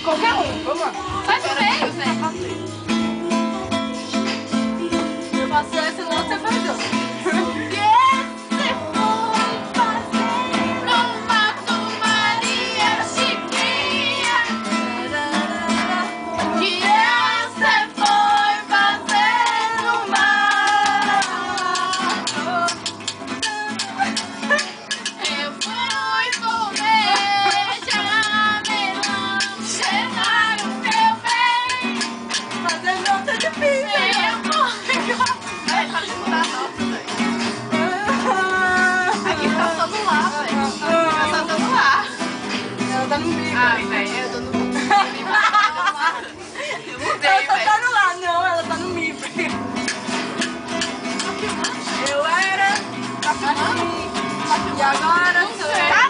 Qualquer um, vamos lá. Faz o meio, Zé. Eu faço essa, não você faz eu. Tá no bico. Ah, velho, eu tô no bico. Eu mudei, Ela velho. tá no lá, não, ela tá no mi. Eu era assim, e agora sou eu.